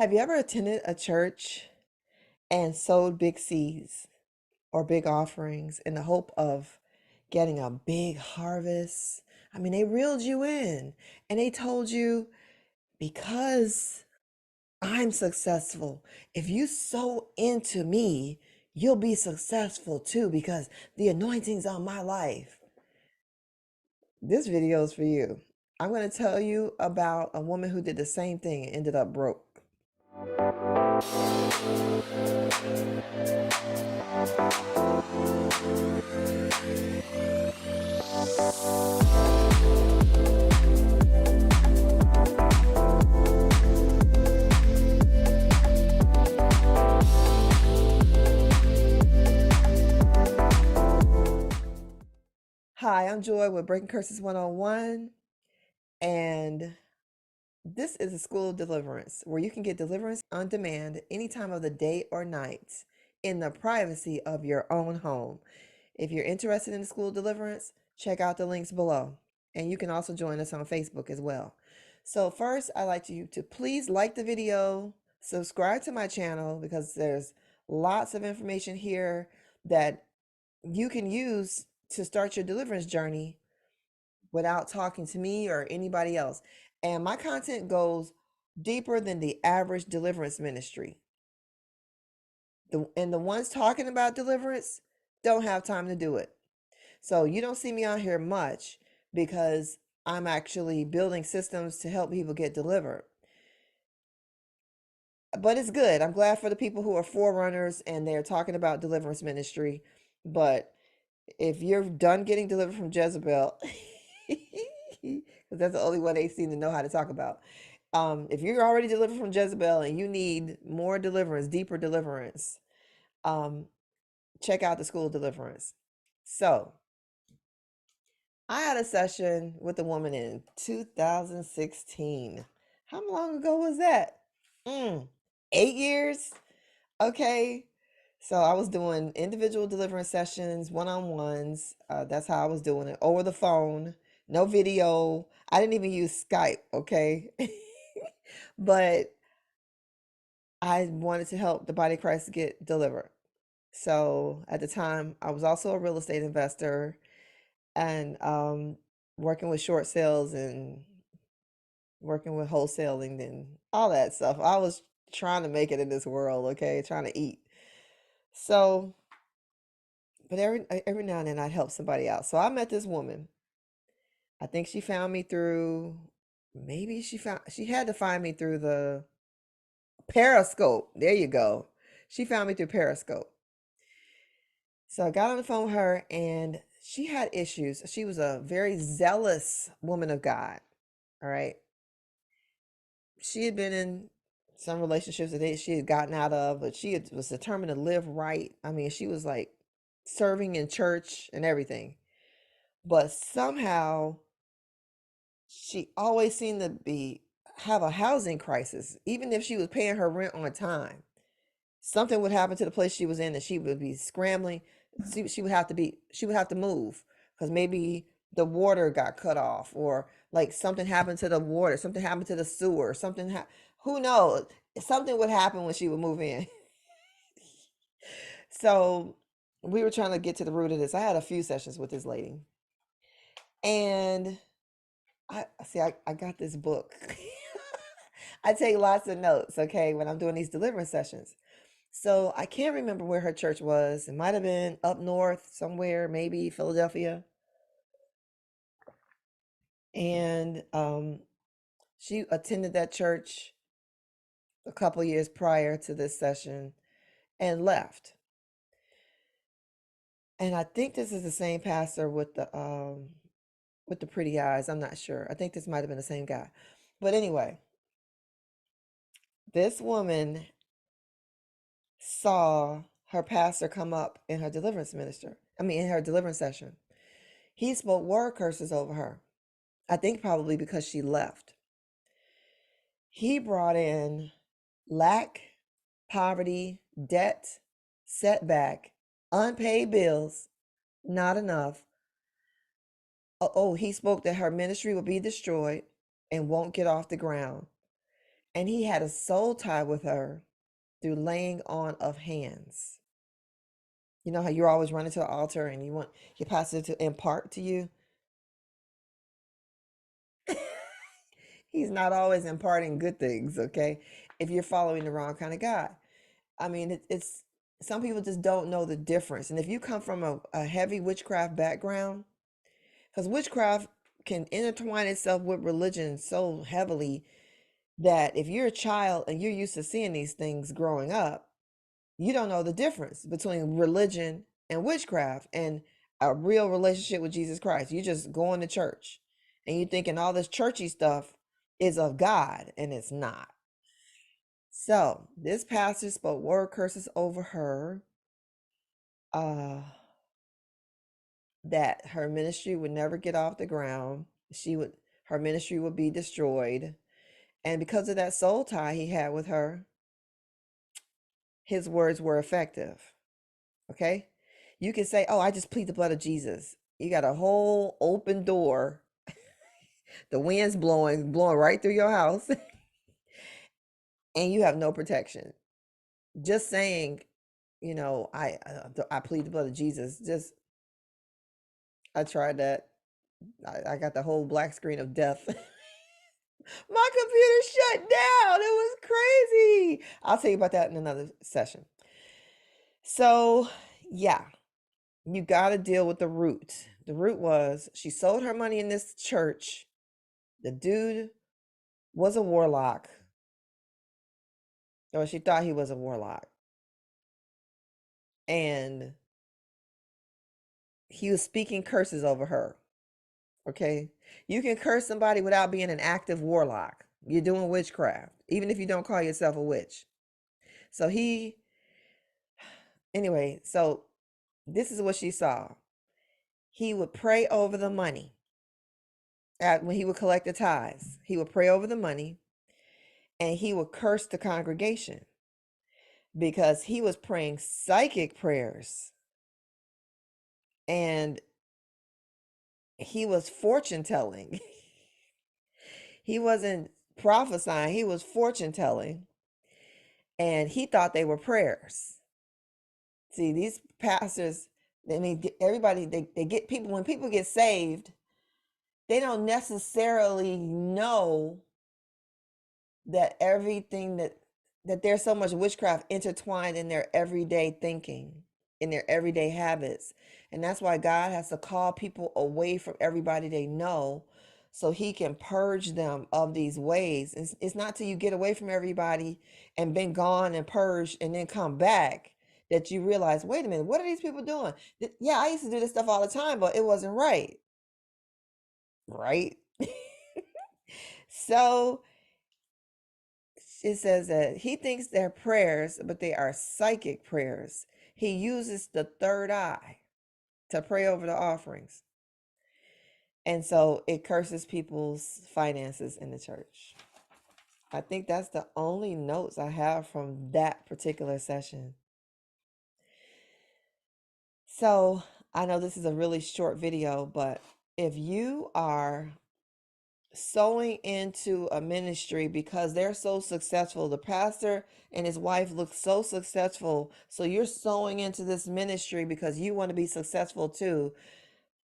Have you ever attended a church and sowed big seeds or big offerings in the hope of getting a big harvest? I mean, they reeled you in and they told you, because I'm successful, if you sow into me, you'll be successful too because the anointing's on my life. This video is for you. I'm going to tell you about a woman who did the same thing and ended up broke. Hi, I'm Joy with Breaking Curses 101, and this is a school of deliverance where you can get deliverance on demand any time of the day or night in the privacy of your own home. If you're interested in the school of deliverance, check out the links below, and you can also join us on Facebook as well. So first, I'd like you to please like the video, subscribe to my channel because there's lots of information here that you can use to start your deliverance journey without talking to me or anybody else. And my content goes deeper than the average deliverance ministry. And the ones talking about deliverance don't have time to do it. So you don't see me on here much because I'm actually building systems to help people get delivered. But it's good. I'm glad for the people who are forerunners and they're talking about deliverance ministry. But if you're done getting delivered from Jezebel, because that's the only one they seem to know how to talk about. If you're already delivered from Jezebel and you need more deliverance, deeper deliverance, check out the School of Deliverance. So I had a session with a woman in 2016. How long ago was that? 8 years. Okay. So I was doing individual deliverance sessions, one-on-ones. That's how I was doing it, over the phone, no video. I didn't even use Skype, okay? But I wanted to help the body of Christ get delivered. So at the time, I was also a real estate investor and working with short sales and working with wholesaling and all that stuff. I was trying to make it in this world, okay? Trying to eat. So, but every now and then I'd help somebody out. So I met this woman. I think she found me through, maybe she had to find me through the Periscope. There you go. She found me through Periscope. So I got on the phone with her and she had issues. She was a very zealous woman of God. All right. She had been in some relationships that she had gotten out of, but was determined to live right. I mean, she was like serving in church and everything. But somehow she always seemed to have a housing crisis. Even if she was paying her rent on time, something would happen to the place she was in and she would be scrambling. She would have to move because maybe the water got cut off, or like something happened to the water, something happened to the sewer, who knows? Something would happen when she would move in. So we were trying to get to the root of this. I had a few sessions with this lady, and I got this book. I take lots of notes, okay, when I'm doing these deliverance sessions. So I can't remember where her church was. It might have been up north somewhere, maybe Philadelphia. And she attended that church a couple years prior to this session and left. And I think this is the same pastor with the pretty eyes. I'm not sure. I think this might have been the same guy. But anyway, this woman saw her pastor come up in her deliverance in her deliverance session. He spoke word curses over her. I think probably because she left. He brought in lack, poverty, debt, setback, unpaid bills, not enough. Oh, he spoke that her ministry will be destroyed and won't get off the ground. And he had a soul tie with her through laying on of hands. You know how you're always running to the altar and you want your pastor to impart to you? He's not always imparting good things, okay? If you're following the wrong kind of God. I mean, it's some people just don't know the difference. And if you come from a heavy witchcraft background, because witchcraft can intertwine itself with religion so heavily that if you're a child and you're used to seeing these things growing up, you don't know the difference between religion and witchcraft and a real relationship with Jesus Christ. You just going to church and you thinking all this churchy stuff is of God, and it's not. So this pastor spoke word curses over her, uh, that her ministry would never get off the ground. Her ministry would be destroyed. And because of that soul tie he had with her, his words were effective. Okay? You can say, "Oh, I just plead the blood of Jesus." You got a whole open door. The wind's blowing right through your house, and you have no protection. Just saying, I plead the blood of Jesus. Just I tried that. I got the whole black screen of death. My computer shut down. It was crazy. I'll tell you about that in another session. So, yeah, you got to deal with the root. The root was she sold her money in this church. The dude was a warlock, or she thought he was a warlock. And he was speaking curses over her. Okay? You can curse somebody without being an active warlock. You're doing witchcraft, even if you don't call yourself a witch. So anyway, so this is what she saw. He would pray over the money. When he would collect the tithes, he would pray over the money and he would curse the congregation because he was praying psychic prayers and he was fortune telling. He wasn't prophesying, he was fortune telling. And he thought they were prayers. See, these pastors, I mean, everybody, they get people, when people get saved, they don't necessarily know that everything that there's so much witchcraft intertwined in their everyday thinking, in their everyday habits. And that's why God has to call people away from everybody they know so he can purge them of these ways. It's not till you get away from everybody and been gone and purged and then come back that you realize, wait a minute, what are these people doing? Yeah, I used to do this stuff all the time, but it wasn't right. Right? So it says that he thinks they're prayers, but they are psychic prayers. He uses the third eye to pray over the offerings. And so it curses people's finances in the church. I think that's the only notes I have from that particular session. So I know this is a really short video, but if you are sowing into a ministry because they're so successful, the pastor and his wife look so successful, so you're sowing into this ministry because you want to be successful too,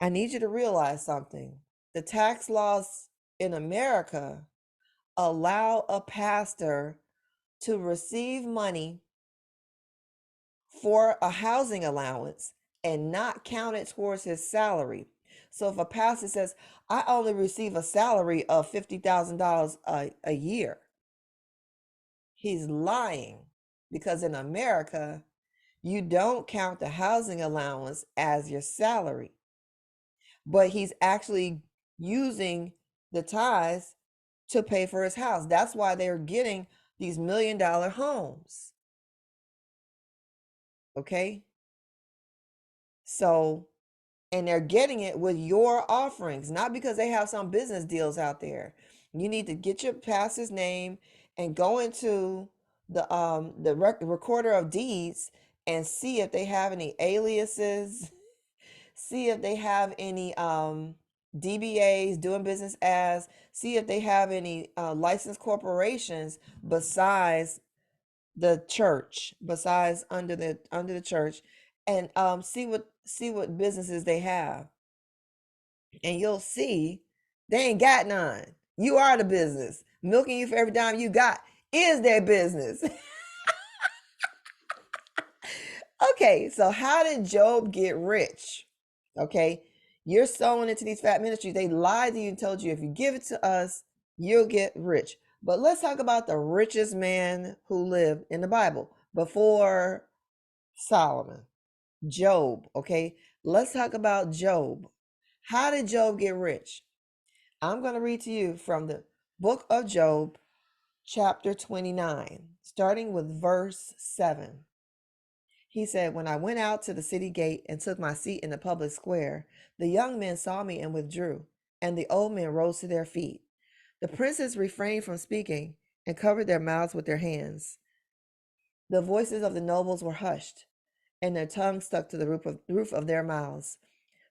I need you to realize something. The tax laws in America allow a pastor to receive money for a housing allowance and not count it towards his salary. So if a pastor says, I only receive a salary of $50,000 a year, he's lying, because in America, you don't count the housing allowance as your salary, but he's actually using the tithes to pay for his house. That's why they're getting these $1 million homes. Okay? So, and they're getting it with your offerings, not because they have some business deals out there. You need to get your pastor's name and go into the recorder of deeds and see if they have any aliases, see if they have any DBAs, doing business as, see if they have any licensed corporations besides the church, besides under the church, and see what businesses they have, and you'll see they ain't got none. You are the business. Milking you for every dime you got is their business. Okay, so how did Job get rich? Okay, you're sowing into these fat ministries. They lied to you and told you if you give it to us, you'll get rich. But let's talk about the richest man who lived in the Bible before Solomon, Job. Okay, let's talk about Job. How did Job get rich? I'm going to read to you from the book of Job, chapter 29, starting with verse 7. He said, "When I went out to the city gate and took my seat in the public square, the young men saw me and withdrew, and the old men rose to their feet. The princes refrained from speaking and covered their mouths with their hands. The voices of the nobles were hushed, and their tongues stuck to the roof of their mouths.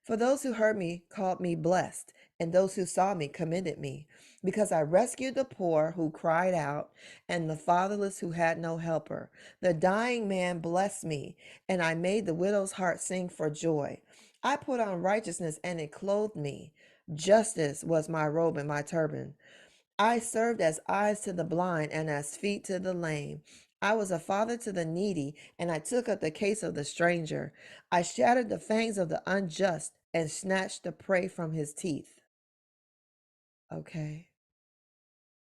For those who heard me called me blessed, and those who saw me commended me, because I rescued the poor who cried out, and the fatherless who had no helper. The dying man blessed me, and I made the widow's heart sing for joy. I put on righteousness, and it clothed me. Justice was my robe and my turban. I served as eyes to the blind and as feet to the lame. I was a father to the needy, and I took up the case of the stranger. I shattered the fangs of the unjust and snatched the prey from his teeth." Okay,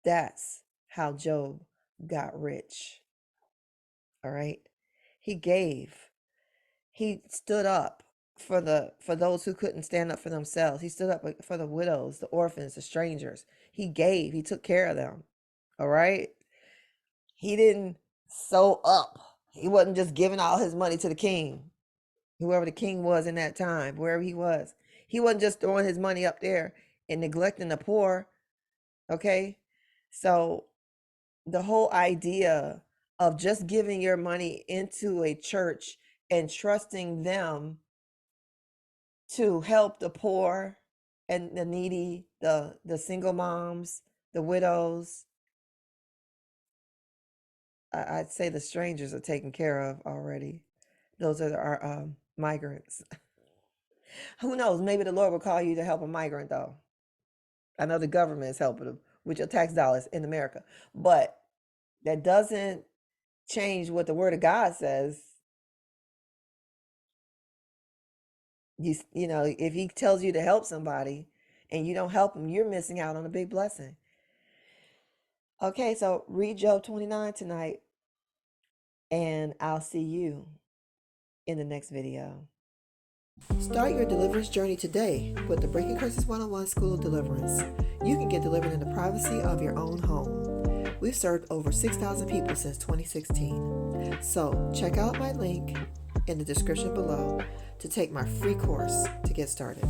that's how Job got rich. All right, he gave. He stood up for those who couldn't stand up for themselves. He stood up for the widows, the orphans, the strangers. He gave. He took care of them. All right. He didn't sew up. He wasn't just giving all his money to the king, whoever the king was in that time, wherever he was. He wasn't just throwing his money up there and neglecting the poor. Okay. So the whole idea of just giving your money into a church and trusting them to help the poor and the needy, the single moms, the widows, I'd say the strangers are taken care of already. Those are our migrants. Who knows? Maybe the Lord will call you to help a migrant, though. I know the government is helping them with your tax dollars in America, but that doesn't change what the Word of God says. You know, if He tells you to help somebody and you don't help them, you're missing out on a big blessing. Okay, so read Job 29 tonight, and I'll see you in the next video. Start your deliverance journey today with the Breaking Curses 101 School of Deliverance. You can get delivered in the privacy of your own home. We've served over 6,000 people since 2016. So check out my link in the description below to take my free course to get started.